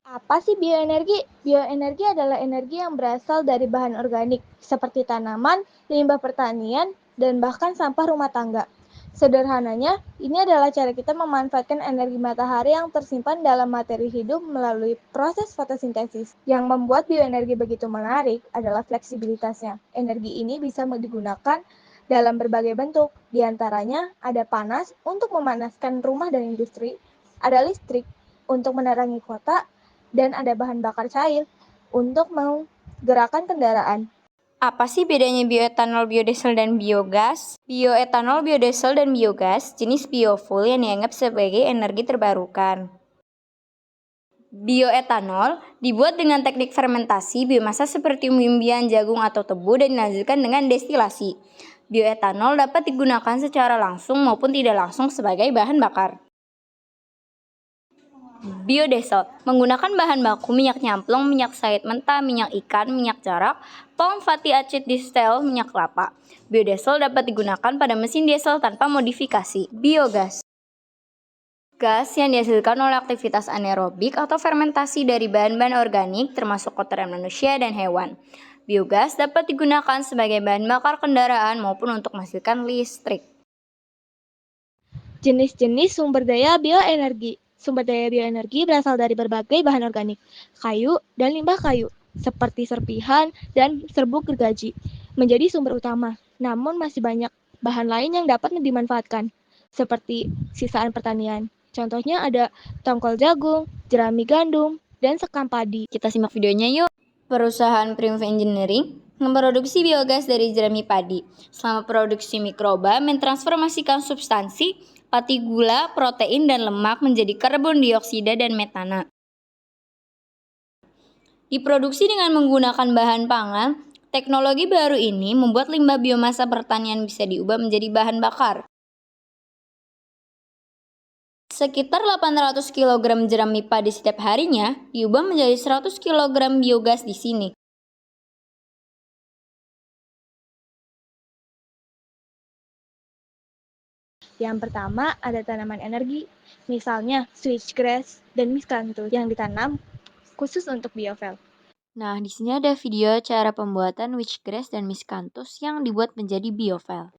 Apa sih bioenergi? Bioenergi adalah energi yang berasal dari bahan organik, seperti tanaman, limbah pertanian, dan bahkan sampah rumah tangga. Sederhananya, ini adalah cara kita memanfaatkan energi matahari yang tersimpan dalam materi hidup melalui proses fotosintesis. Yang membuat bioenergi begitu menarik adalah fleksibilitasnya. Energi ini bisa digunakan dalam berbagai bentuk, diantaranya ada panas untuk memanaskan rumah dan industri, ada listrik untuk menerangi kota, dan ada bahan bakar cair untuk menggerakkan kendaraan. Apa sih bedanya bioetanol, biodiesel, dan biogas? Bioetanol, biodiesel, dan biogas jenis biofuel yang dianggap sebagai energi terbarukan. Bioetanol dibuat dengan teknik fermentasi biomasa seperti umbi-umbian, jagung, atau tebu dan dilanjutkan dengan destilasi. Bioetanol dapat digunakan secara langsung maupun tidak langsung sebagai bahan bakar. Biodiesel menggunakan bahan baku minyak nyamplung, minyak sawit mentah, minyak ikan, minyak jarak, palm fatty acid distill, minyak kelapa. Biodiesel dapat digunakan pada mesin diesel tanpa modifikasi. Biogas gas yang dihasilkan oleh aktivitas anaerobik atau fermentasi dari bahan-bahan organik termasuk kotoran manusia dan hewan. Biogas dapat digunakan sebagai bahan bakar kendaraan maupun untuk menghasilkan listrik. Jenis-jenis sumber daya bioenergi. Sumber daya bioenergi berasal dari berbagai bahan organik, kayu, dan limbah kayu, seperti serpihan dan serbuk gergaji, menjadi sumber utama. Namun masih banyak bahan lain yang dapat dimanfaatkan, seperti sisaan pertanian. Contohnya ada tongkol jagung, jerami gandum, dan sekam padi. Kita simak videonya yuk. Perusahaan Primv Engineering memproduksi biogas dari jerami padi. Selama produksi mikroba mentransformasikan substansi pati gula, protein, dan lemak menjadi karbon dioksida dan metana. Diproduksi dengan menggunakan bahan pangan, teknologi baru ini membuat limbah biomasa pertanian bisa diubah menjadi bahan bakar. Sekitar 800 kg jerami padi setiap harinya diubah menjadi 100 kg biogas di sini. Yang pertama ada tanaman energi, misalnya switchgrass dan miscanthus yang ditanam khusus untuk biofuel. Nah, di sini ada video cara pembuatan witchgrass dan miscanthus yang dibuat menjadi biofuel.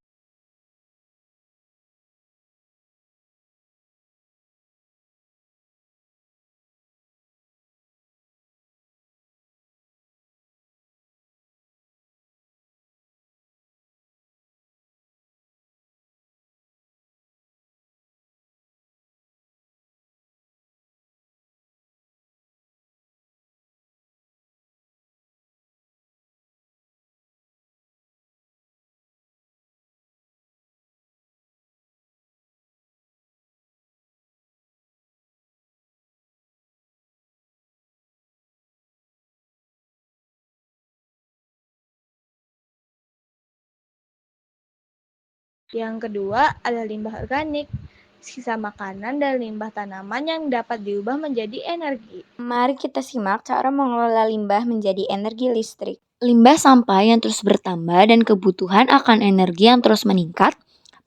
Yang kedua ada limbah organik, sisa makanan dan limbah tanaman yang dapat diubah menjadi energi. Mari kita simak cara mengelola limbah menjadi energi listrik. Limbah sampah yang terus bertambah dan kebutuhan akan energi yang terus meningkat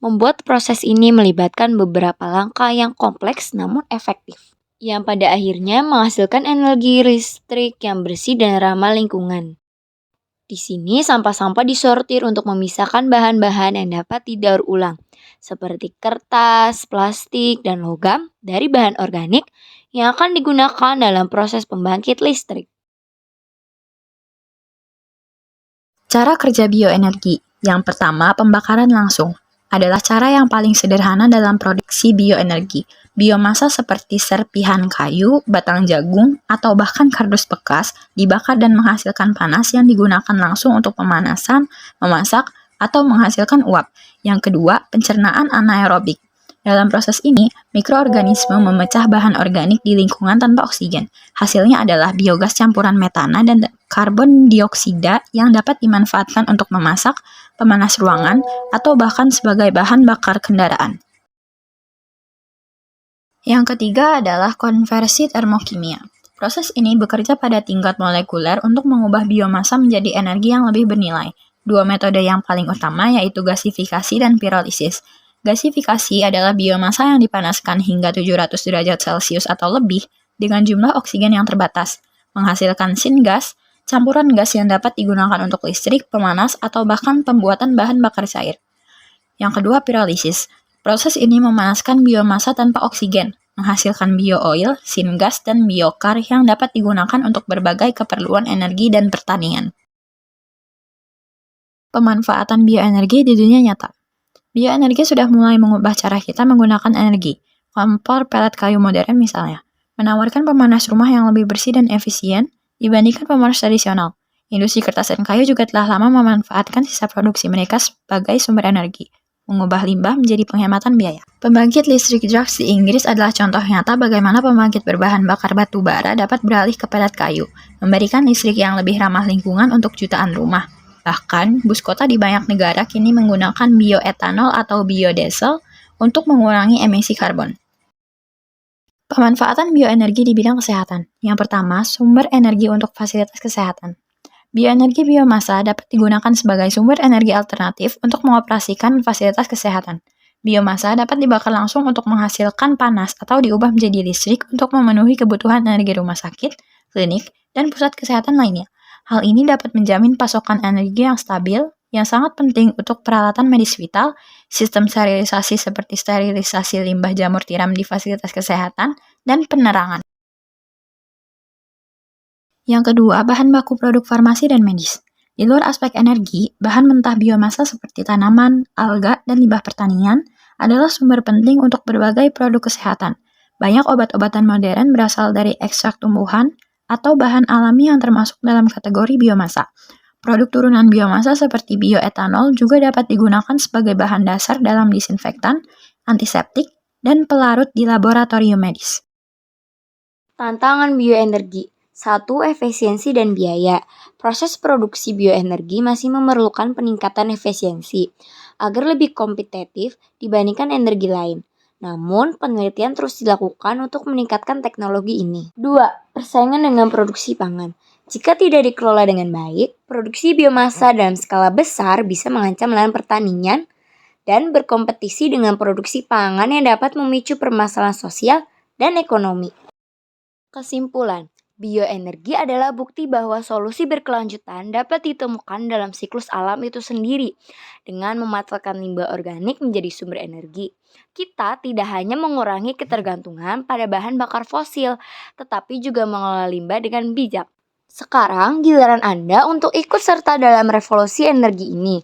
membuat proses ini melibatkan beberapa langkah yang kompleks namun efektif, yang pada akhirnya menghasilkan energi listrik yang bersih dan ramah lingkungan. Di sini sampah-sampah disortir untuk memisahkan bahan-bahan yang dapat didaur ulang, seperti kertas, plastik, dan logam dari bahan organik yang akan digunakan dalam proses pembangkit listrik. Cara kerja bioenergi. Yang pertama, pembakaran langsung adalah cara yang paling sederhana dalam produksi bioenergi. Biomasa seperti serpihan kayu, batang jagung, atau bahkan kardus bekas dibakar dan menghasilkan panas yang digunakan langsung untuk pemanasan, memasak, atau menghasilkan uap. Yang kedua, pencernaan anaerobik. Dalam proses ini, mikroorganisme memecah bahan organik di lingkungan tanpa oksigen. Hasilnya adalah biogas campuran metana dan karbon dioksida yang dapat dimanfaatkan untuk memasak, pemanas ruangan, atau bahkan sebagai bahan bakar kendaraan. Yang ketiga adalah konversi termokimia. Proses ini bekerja pada tingkat molekuler untuk mengubah biomasa menjadi energi yang lebih bernilai. Dua metode yang paling utama yaitu gasifikasi dan pirolisis. Gasifikasi adalah biomasa yang dipanaskan hingga 700 derajat Celcius atau lebih, dengan jumlah oksigen yang terbatas, menghasilkan syngas, campuran gas yang dapat digunakan untuk listrik, pemanas, atau bahkan pembuatan bahan bakar cair. Yang kedua, pirolisis. Proses ini memanaskan biomasa tanpa oksigen, menghasilkan bio-oil, syngas, dan biokar yang dapat digunakan untuk berbagai keperluan energi dan pertanian. Pemanfaatan bioenergi di dunia nyata. Bioenergi sudah mulai mengubah cara kita menggunakan energi. Kompor pelet kayu modern misalnya, menawarkan pemanas rumah yang lebih bersih dan efisien dibandingkan pemanas tradisional. Industri kertas dan kayu juga telah lama memanfaatkan sisa produksi mereka sebagai sumber energi, mengubah limbah menjadi penghematan biaya. Pembangkit listrik Drax di Inggris adalah contoh nyata bagaimana pembangkit berbahan bakar batu bara dapat beralih ke pelet kayu, memberikan listrik yang lebih ramah lingkungan untuk jutaan rumah. Bahkan, bus kota di banyak negara kini menggunakan bioetanol atau biodiesel untuk mengurangi emisi karbon. Pemanfaatan bioenergi di bidang kesehatan. Yang pertama, sumber energi untuk fasilitas kesehatan. Bioenergi biomasa dapat digunakan sebagai sumber energi alternatif untuk mengoperasikan fasilitas kesehatan. Biomasa dapat dibakar langsung untuk menghasilkan panas atau diubah menjadi listrik untuk memenuhi kebutuhan energi rumah sakit, klinik, dan pusat kesehatan lainnya. Hal ini dapat menjamin pasokan energi yang stabil, yang sangat penting untuk peralatan medis vital, sistem sterilisasi seperti sterilisasi limbah jamur tiram di fasilitas kesehatan, dan penerangan. Yang kedua, bahan baku produk farmasi dan medis. Di luar aspek energi, bahan mentah biomasa seperti tanaman, alga, dan limbah pertanian adalah sumber penting untuk berbagai produk kesehatan. Banyak obat-obatan modern berasal dari ekstrak tumbuhan atau bahan alami yang termasuk dalam kategori biomasa. Produk turunan biomasa seperti bioetanol juga dapat digunakan sebagai bahan dasar dalam disinfektan, antiseptik, dan pelarut di laboratorium medis. Tantangan bioenergi. 1. Efisiensi dan biaya. Proses produksi bioenergi masih memerlukan peningkatan efisiensi agar lebih kompetitif dibandingkan energi lain. Namun, penelitian terus dilakukan untuk meningkatkan teknologi ini. 2. Persaingan dengan produksi pangan. Jika tidak dikelola dengan baik, produksi biomasa dalam skala besar bisa mengancam lahan pertanian dan berkompetisi dengan produksi pangan yang dapat memicu permasalahan sosial dan ekonomi. Kesimpulan, bioenergi adalah bukti bahwa solusi berkelanjutan dapat ditemukan dalam siklus alam itu sendiri. Dengan memanfaatkan limbah organik menjadi sumber energi, kita tidak hanya mengurangi ketergantungan pada bahan bakar fosil, tetapi juga mengelola limbah dengan bijak. Sekarang giliran Anda untuk ikut serta dalam revolusi energi ini.